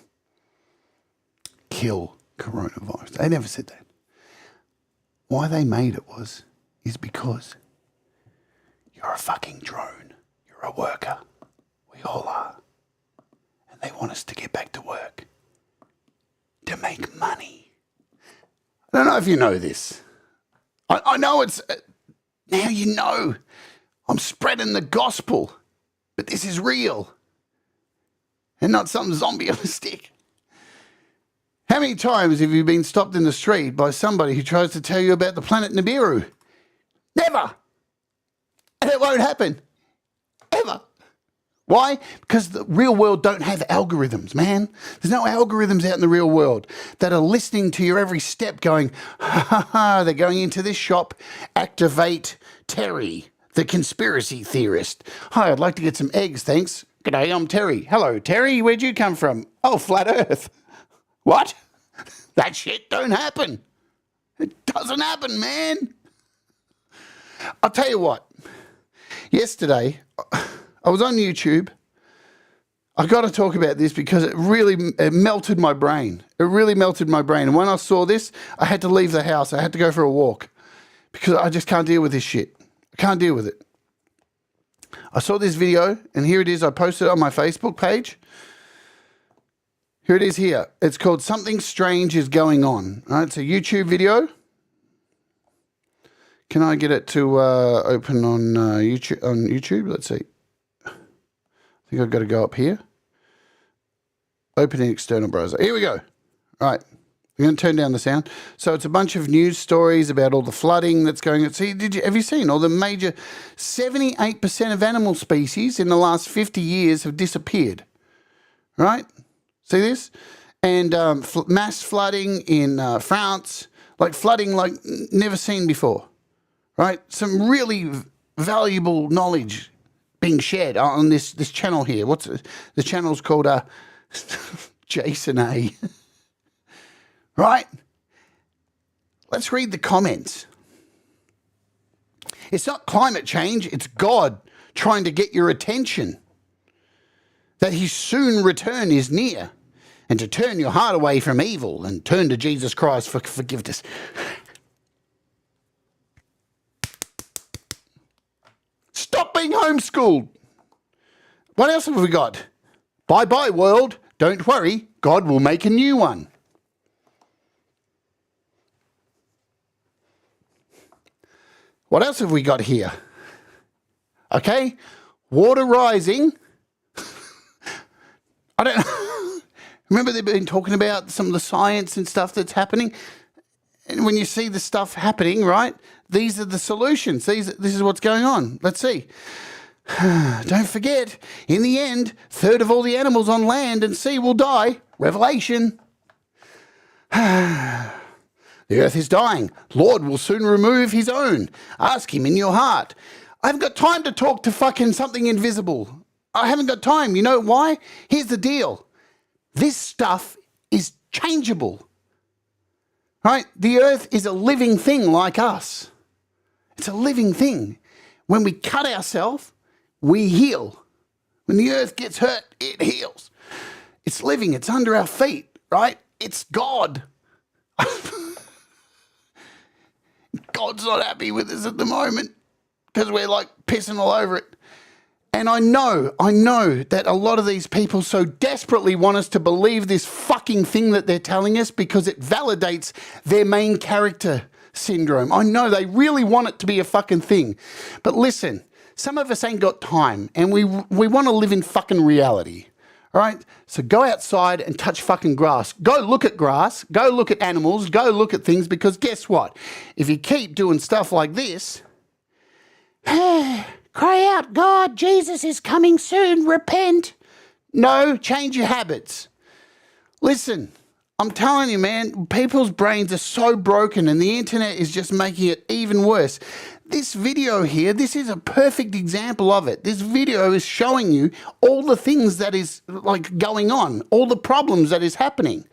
kill coronavirus. They never said that. Why they made it is because you're a fucking drone. You're a worker. We all are. And they want us to get back to work to make money. I don't know if you know this. I know it's... now you know. I'm spreading the gospel. But this is real. And not some zombie on a stick. How many times have you been stopped in the street by somebody who tries to tell you about the planet Nibiru? Never. And it won't happen. Ever. Why? Because the real world don't have algorithms, man. There's no algorithms out in the real world that are listening to your every step going, ha ha ha, they're going into this shop, activate Terry, the conspiracy theorist. Hi, I'd like to get some eggs, thanks. G'day, I'm Terry. Hello, Terry, where'd you come from? Oh, flat earth. What? That shit don't happen. It doesn't happen, man. I'll tell you what. Yesterday, I was on YouTube. I got to talk about this because it melted my brain. It really melted my brain. And when I saw this, I had to leave the house. I had to go for a walk because I just can't deal with this shit. I can't deal with it. I saw this video, and here it is. I posted it on my Facebook page. Here it is here. It's called Something Strange is Going On. All right, it's a YouTube video. Can I get it to open on YouTube? Let's see. I think I've got to go up here. Opening external browser. Here we go. All right. I'm going to turn down the sound. So it's a bunch of news stories about all the flooding that's going on. See, have you seen all the major 78% of animal species in the last 50 years have disappeared? Right? See this? And mass flooding in France, like flooding like never seen before, right? Some really valuable knowledge being shared on this channel here. What's the channel's called? Jason A. Right? Let's read the comments. It's not climate change, it's God trying to get your attention. That his soon return is near, and to turn your heart away from evil and turn to Jesus Christ for forgiveness. Stop being homeschooled. What else have we got? Bye-bye, world. Don't worry, God will make a new one. What else have we got here? Okay, water rising. I don't know. Remember they've been talking about some of the science and stuff that's happening? And when you see the stuff happening, right, these are the solutions. This is what's going on. Let's see. Don't forget, in the end, a third of all the animals on land and sea will die. Revelation. The earth is dying. Lord will soon remove his own. Ask him in your heart. I haven't got time to talk to fucking something invisible. I haven't got time. You know why? Here's the deal. This stuff is changeable. Right? The earth is a living thing like us. It's a living thing. When we cut ourselves, we heal. When the earth gets hurt, it heals. It's living. It's under our feet, right? It's God. God's not happy with us at the moment. because we're like pissing all over it. And I know that a lot of these people so desperately want us to believe this fucking thing that they're telling us because it validates their main character syndrome. I know they really want it to be a fucking thing. But listen, some of us ain't got time and we want to live in fucking reality. All right? So go outside and touch fucking grass. Go look at grass. Go look at animals. Go look at things because guess what? If you keep doing stuff like this... Cry out, God, Jesus is coming soon, repent. No, change your habits. Listen, I'm telling you, man, people's brains are so broken and the internet is just making it even worse. This video here, this is a perfect example of it. This video is showing you all the things that is like going on, all the problems that is happening.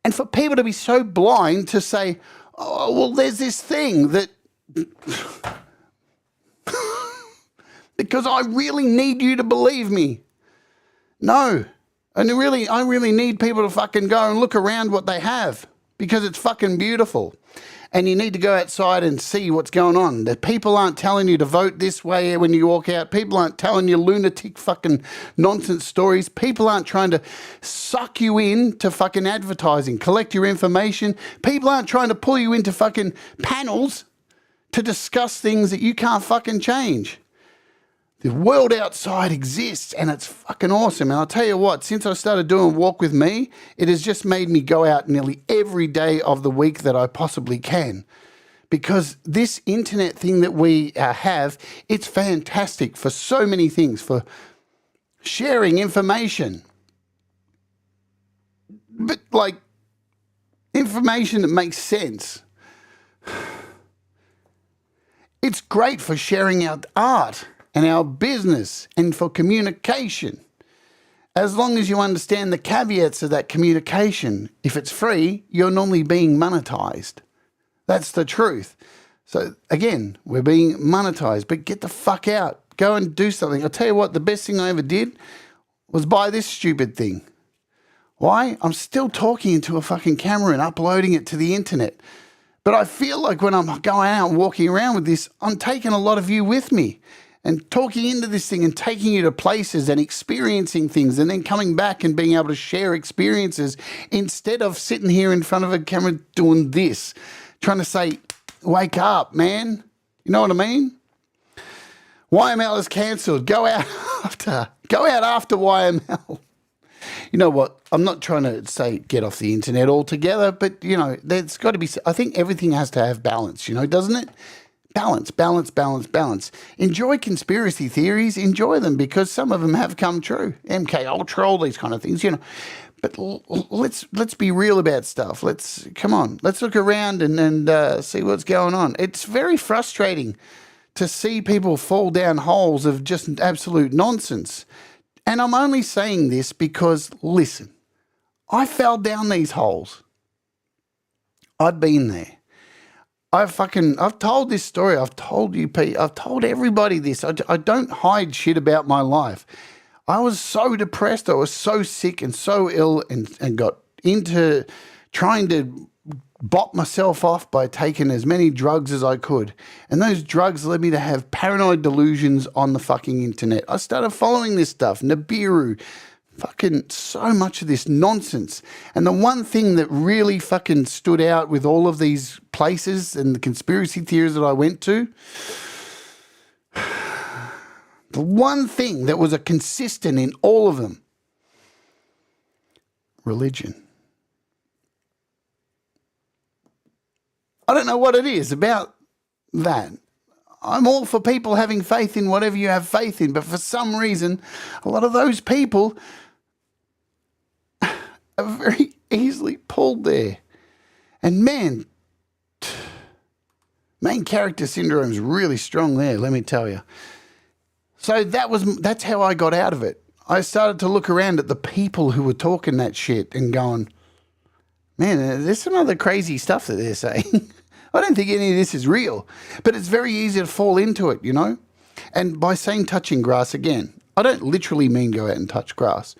And for people to be so blind to say, oh, well, there's this thing that... because I really need you to believe me. No. And I really need people to fucking go and look around what they have because it's fucking beautiful. And you need to go outside and see what's going on. The people aren't telling you to vote this way when you walk out. People aren't telling you lunatic fucking nonsense stories. People aren't trying to suck you in to fucking advertising, collect your information. People aren't trying to pull you into fucking panels to discuss things that you can't fucking change. The world outside exists and it's fucking awesome. And I'll tell you what, since I started doing Walk With Me, it has just made me go out nearly every day of the week that I possibly can. Because this internet thing that we have, it's fantastic for so many things, for sharing information. But like, information that makes sense. It's great for sharing our art and our business and for communication. As long as you understand the caveats of that communication. If it's free, you're normally being monetized. That's the truth. So again, we're being monetized, but get the fuck out. Go and do something. I'll tell you what, the best thing I ever did was buy this stupid thing. Why? I'm still talking into a fucking camera and uploading it to the internet. But I feel like when I'm going out and walking around with this, I'm taking a lot of you with me. And talking into this thing and taking you to places and experiencing things and then coming back and being able to share experiences instead of sitting here in front of a camera doing this, trying to say, wake up, man. You know what I mean? YML is cancelled. Go out after YML. You know what? I'm not trying to say get off the internet altogether, but, you know, there's got to be, I think everything has to have balance, you know, doesn't it? Balance, balance, balance, balance. Enjoy conspiracy theories. Enjoy them because some of them have come true. MK Ultra, all these kind of things, you know. But let's be real about stuff. Come on. Let's look around and see what's going on. It's very frustrating to see people fall down holes of just absolute nonsense. And I'm only saying this because, listen, I fell down these holes. I've been there. I've told this story. I've told you, Pete. I've told everybody this. I don't hide shit about my life. I was so depressed. I was so sick and so ill and got into trying to bop myself off by taking as many drugs as I could. And those drugs led me to have paranoid delusions on the fucking internet. I started following this stuff, Nibiru, fucking so much of this nonsense. And the one thing that really fucking stood out with all of these places and the conspiracy theories that I went to, the one thing that was a consistent in all of them, religion. I don't know what it is about that. I'm all for people having faith in whatever you have faith in, but for some reason, a lot of those people are very easily pulled there. And man, main character syndrome is really strong there, let me tell you. So that's how I got out of it. I started to look around at the people who were talking that shit and going, man, there's some other crazy stuff that they're saying. I don't think any of this is real, but it's very easy to fall into it, you know? And by saying touching grass again, I don't literally mean go out and touch grass.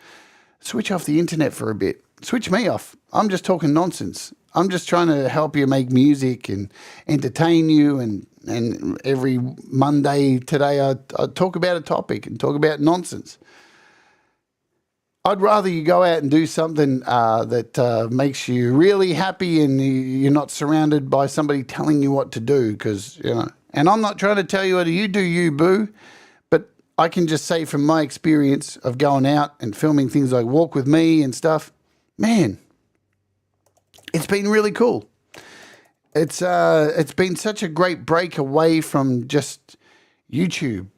Switch off the internet for a bit. switch me off. I'm just talking nonsense. I'm just trying to help you make music and entertain you. And every Monday today, I talk about a topic and talk about nonsense. I'd rather you go out and do something that makes you really happy and you're not surrounded by somebody telling you what to do, because, you know, and I'm not trying to tell you what you do, you boo, but I can just say from my experience of going out and filming things like Walk With Me and stuff, man, it's been really cool. It's been such a great break away from just YouTube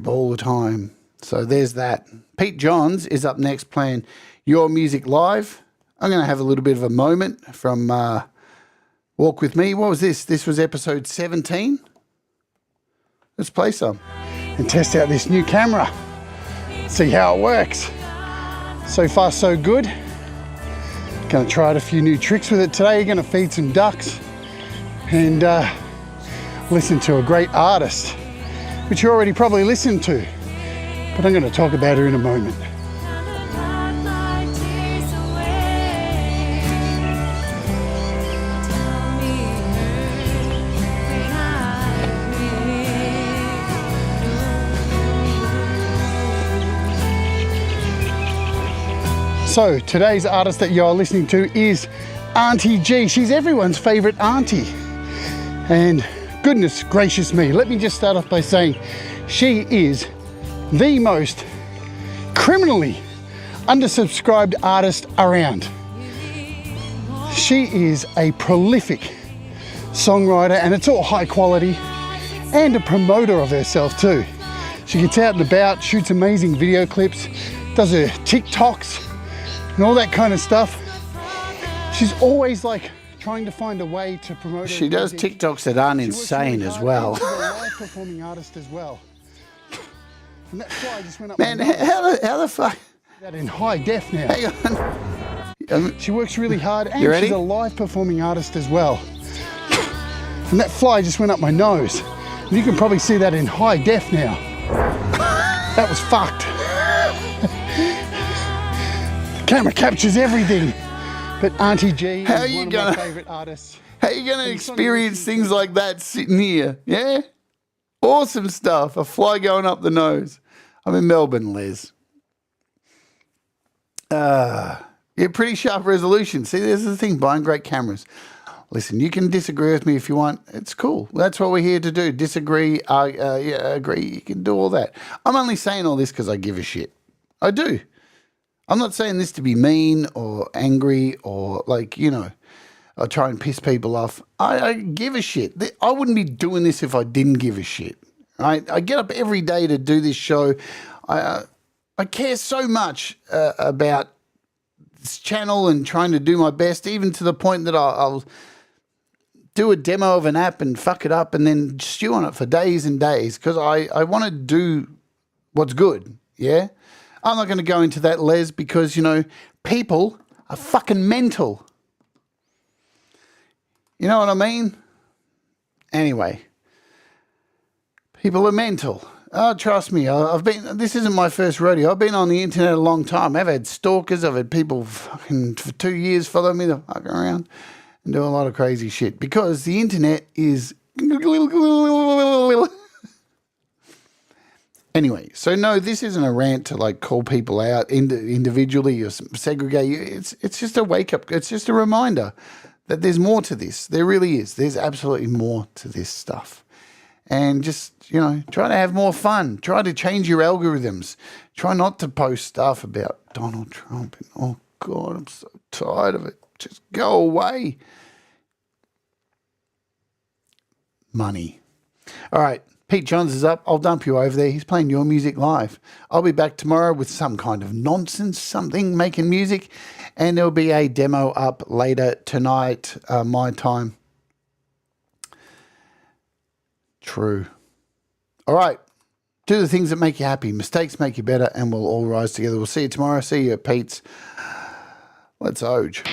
all the time. So there's that. Pete Johns is up next playing Your Music Live. I'm going to have a little bit of a moment from Walk With Me. What was this? This was episode 17. Let's play some and test out this new camera. See how it works. So far, so good. Going to try out a few new tricks with it today. Going to feed some ducks and listen to a great artist, which you already probably listened to. But I'm going to talk about her in a moment. So today's artist that you're listening to is Auntie G. She's everyone's favourite auntie. And goodness gracious me, let me just start off by saying she is the most criminally undersubscribed artist around. She is a prolific songwriter, and it's all high quality, and a promoter of herself too. She gets out and about, shoots amazing video clips, does her TikToks and all that kind of stuff. She's always like trying to find a way to promote. She does TikToks that aren't insane as well. She's a live performing artist as well. And that fly just went up. Man, how the fuck? That in high def now. Hang on. She works really hard, and she's a live performing artist as well. And that fly just went up my nose. And you can probably see that in high def now. That was fucked. The camera captures everything. But Auntie G is one of my favourite artists. How are you going to experience things like that sitting here? Yeah? Awesome stuff. A fly going up the nose. I'm in Melbourne, Les. Yeah, pretty sharp resolution. See, there's the thing, buying great cameras. Listen, you can disagree with me if you want. It's cool. That's what we're here to do. Disagree, agree. You can do all that. I'm only saying all this because I give a shit. I do. I'm not saying this to be mean or angry or like, you know, I try and piss people off. I give a shit. I wouldn't be doing this if I didn't give a shit. Right? I get up every day to do this show. I care so much about this channel and trying to do my best, even to the point that I'll do a demo of an app and fuck it up and then stew on it for days and days because I want to do what's good, yeah? I'm not going to go into that, Les, because, you know, people are fucking mental. You know what I mean? Anyway, people are mental. Oh, trust me, this isn't my first rodeo. I've been on the internet a long time. I've had stalkers. I've had people fucking for 2 years follow me the fuck around and do a lot of crazy shit because the internet is... Anyway, so no, this isn't a rant to like call people out individually or segregate you. It's just a wake up. It's just a reminder that there's more to this. There really is. There's absolutely more to this stuff. And just, you know, try to have more fun. Try to change your algorithms. Try not to post stuff about Donald Trump. And, oh, God, I'm so tired of it. Just go away. Money. All right. Pete Johns is up. I'll dump you over there. He's playing Your Music Live. I'll be back tomorrow with some kind of nonsense, something, making music. And there'll be a demo up later tonight, my time. True. All right. Do the things that make you happy. Mistakes make you better, and we'll all rise together. We'll see you tomorrow. See you at Pete's. Let's Oge.